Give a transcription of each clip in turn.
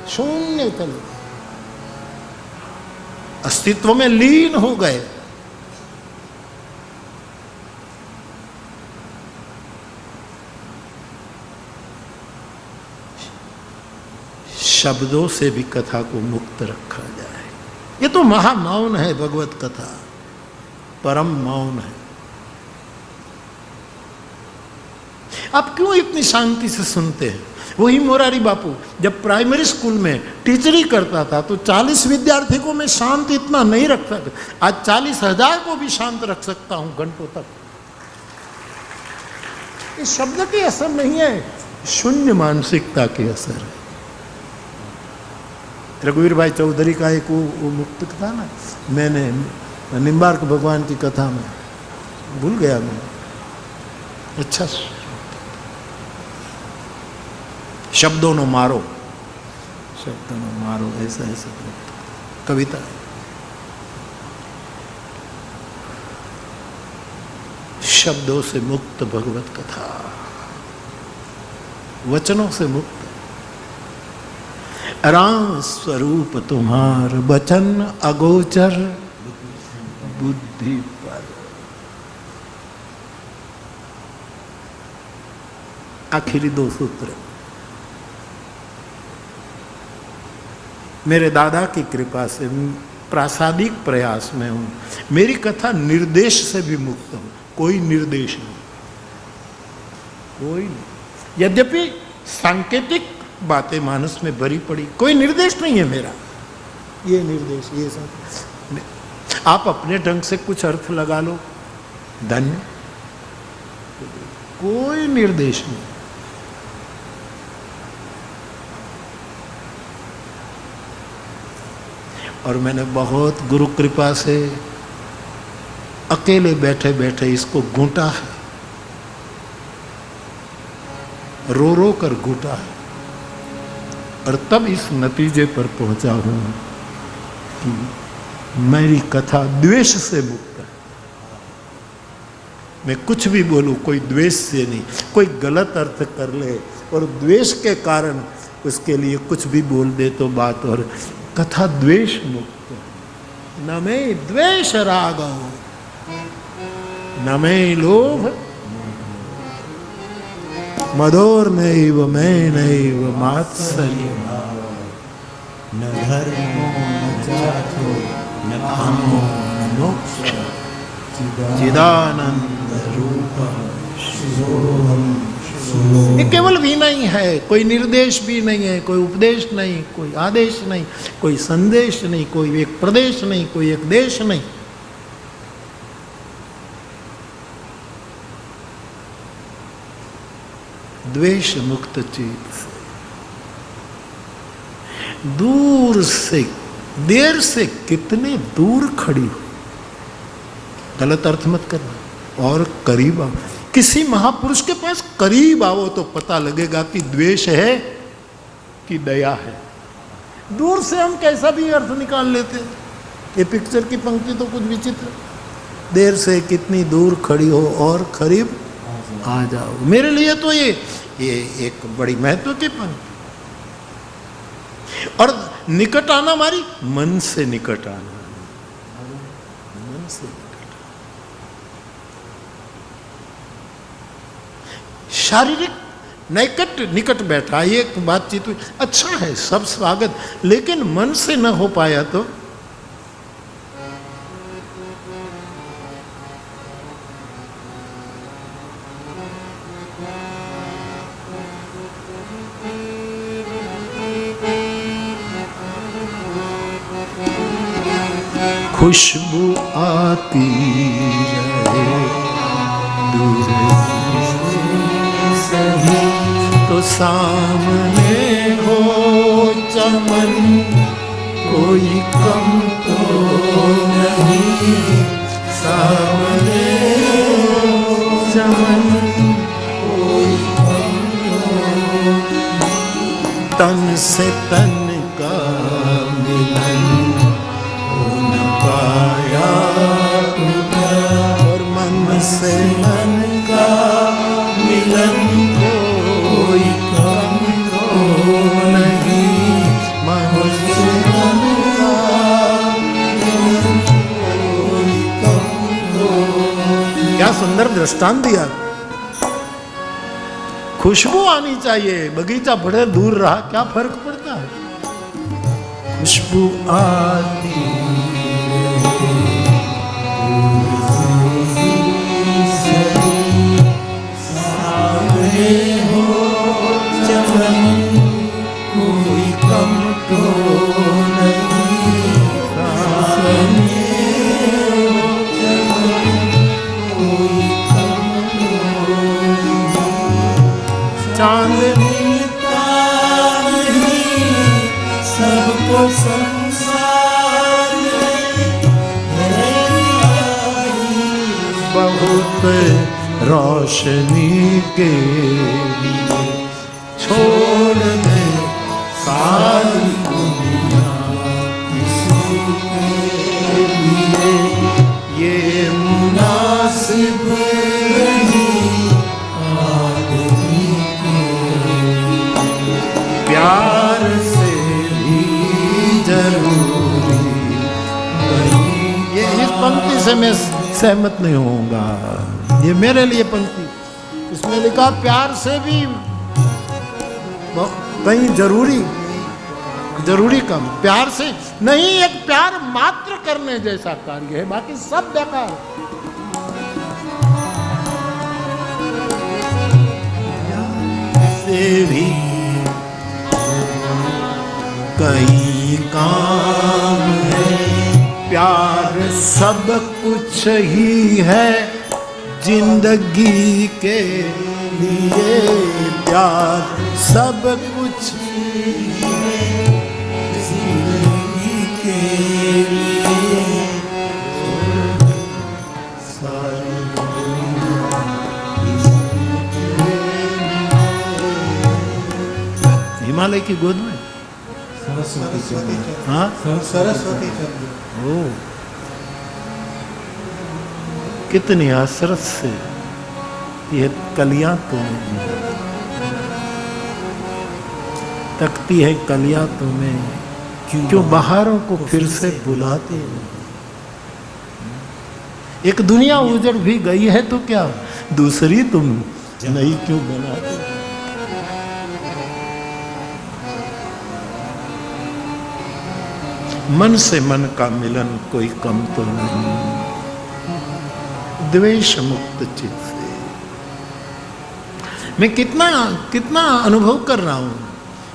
शून्य चले गए, अस्तित्व में लीन हो गए। शब्दों से भी कथा को मुक्त रखा जाए। ये तो महामौन है भगवत कथा, परम मौन है। आप क्यों इतनी शांति से सुनते हैं? वही मोरारी बापू जब प्राइमरी स्कूल में टीचरी करता था तो 40 विद्यार्थी को मैं शांत इतना नहीं रख सकता। आज 40,000 को भी शांत रख सकता हूं घंटों तक। इस शब्द की असर नहीं है, शून्य मानसिकता की असर है। रघुवीर भाई चौधरी का एक वो मुक्त था ना, मैंने निम्बार्क भगवान की कथा में भूल गया मैं, अच्छा शब्दों नो मारो, शब्दों नो मारो, ऐसा ऐसा कविता। शब्दों से मुक्त भगवत कथा, वचनों से मुक्त। राम स्वरूप तुम्हार वचन अगोचर बुद्धि पर। आखिरी 2 सूत्र। मेरे दादा की कृपा से प्रासादिक प्रयास में हूं, मेरी कथा निर्देश से भी मुक्त हूं। कोई निर्देश नहीं, कोई नहीं। यद्यपि सांकेतिक बातें मानस में भरी पड़ी, कोई निर्देश नहीं है मेरा। ये निर्देश, ये सब आप अपने ढंग से कुछ अर्थ लगा लो, धन्य। कोई निर्देश नहीं। और मैंने बहुत गुरु कृपा से अकेले बैठे बैठे इसको घूंटा है, रो रो कर घूंटा है, और तब इस नतीजे पर पहुंचा हूं कि मेरी कथा द्वेष से मुक्त है। मैं कुछ भी बोलूं, कोई द्वेष से नहीं। कोई गलत अर्थ कर ले और द्वेष के कारण उसके लिए कुछ भी बोल दे तो बात, और कथा द्वेष मुक्त है। न मैं द्वेष राग, न मैं लोभ, मदोर नैव मैं नैव मात्सर्य, न धर्मो न जातो न कामो न मोक्ष, चिदानंद रूप शिवोहम। ये केवल विनय है, कोई निर्देश भी नहीं है, कोई उपदेश नहीं, कोई आदेश नहीं, कोई संदेश नहीं, कोई एक प्रदेश नहीं, कोई एक देश नहीं। द्वेष मुक्त चित्त से, दूर से, देर से कितने दूर खड़ी हो, गलत अर्थ मत करना, और करीब आओ। किसी महापुरुष के पास करीब आओ तो पता लगेगा कि द्वेष है कि दया है। दूर से हम कैसा भी अर्थ निकाल लेते हैं। ये पिक्चर की पंक्ति तो कुछ विचित्र, देर से कितनी दूर खड़ी हो और करीब आ जाओ। मेरे लिए तो ये एक बड़ी महत्व की पंक्ति। और निकट आना हमारी मन से निकट आना, मन से निकट। शारीरिक नैकट निकट बैठा, ये एक बातचीत हुई, अच्छा है, सब स्वागत, लेकिन मन से न हो पाया तो खुशबू आती रहे दूर से तो सामने हो चमन, कोई कम तो नहीं, सामने हो चमन कोई कम तो नहीं। तन से तन का मिलन पाया और मन से मन का मिलन कोई कम तो नहीं। दृष्टांत दिया। खुशबू आनी चाहिए, बगीचा बड़े दूर रहा क्या फर्क पड़ता है, खुशबू आती हो चमन कोई कम तो नहीं, चांदनी सबको संसार बहुत रोशनी के लिए छोड़ दे सारी दुनिया किसी के लिए, ये मुनासिब नहीं आदमी के प्यार से भी जरूरी नहीं। ये इस पंक्ति से मैं सहमत नहीं होऊंगा, ये मेरे लिए पंक्ति, इसमें लिखा प्यार से भी कहीं जरूरी कम, प्यार से नहीं, एक प्यार मात्र करने जैसा कार्य है, बाकी सब बेकार। से भी कई काम है, प्यार सब कुछ ही है जिंदगी के लिए, प्यार सब कुछ ही है जिंदगी के लिए, सारी हिमालय की गोद में सरस्वती, हाँ सरस्वती चंद्र, ओ कितनी हसरत से ये कलियां तुम्हें तकती है, कलियां तुम्हें क्यों बहारों को फिर से बुलाते हो। एक दुनिया उजड़ भी गई है तो क्या, दूसरी तुम नई क्यों बनाते। मन से मन का मिलन कोई कम तो नहीं, द्वेष मुक्त चित्त से। मैं कितना अनुभव कर रहा हूं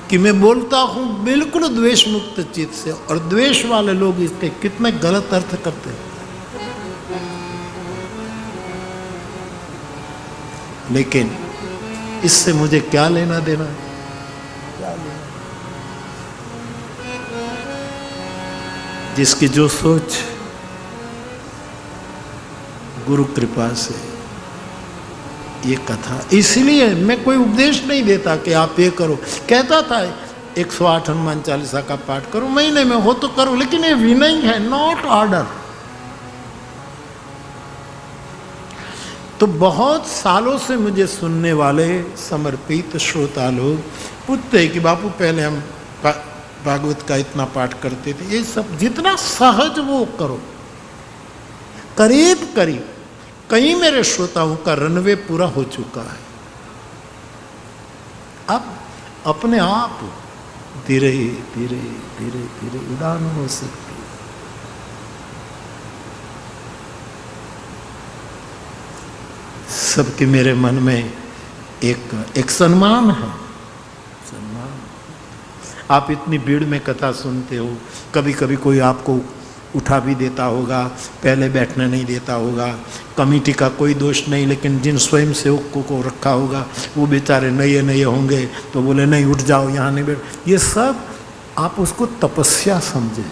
कि मैं बोलता हूं बिल्कुल द्वेष मुक्त चित्त से, और द्वेष वाले लोग इसके कितने गलत अर्थ करते हैं। लेकिन इससे मुझे क्या लेना देना है, जिसकी जो सोच गुरु कृपा से ये कथा, इसलिए मैं कोई उपदेश नहीं देता कि आप ये करो, कहता था 108 हनुमान चालीसा का पाठ करो, महीने में हो तो करो, लेकिन ये विनय है, नॉट ऑर्डर। तो बहुत सालों से मुझे सुनने वाले समर्पित श्रोता लोग पूछते हैं कि बापू पहले हम भागवत का इतना पाठ करते थे, ये सब जितना सहज वो करो। करीब करीब कई मेरे श्रोताओं का रनवे पूरा हो चुका है, अब अपने आप धीरे धीरे धीरे धीरे उड़ान हो सकती है। सबके मेरे मन में एक सम्मान है, सम्मान। आप इतनी भीड़ में कथा सुनते हो, कभी कभी कोई आपको उठा भी देता होगा, पहले बैठने नहीं देता होगा, कमेटी का कोई दोष नहीं, लेकिन जिन स्वयं सेवकों को रखा होगा वो बेचारे नए नए होंगे तो बोले नहीं उठ जाओ, यहाँ नहीं बैठ। ये सब आप उसको तपस्या समझे,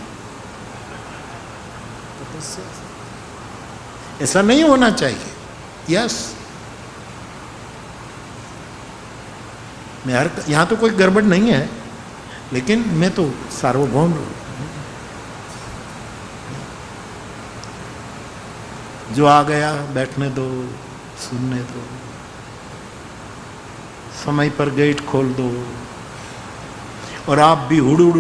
ऐसा नहीं होना चाहिए। यस, मैं यहाँ तो कोई गड़बड़ नहीं है, लेकिन मैं तो सार्वभौम हूँ। जो आ गया बैठने दो, सुनने दो, समय पर गेट खोल दो, और आप भी हुड़ू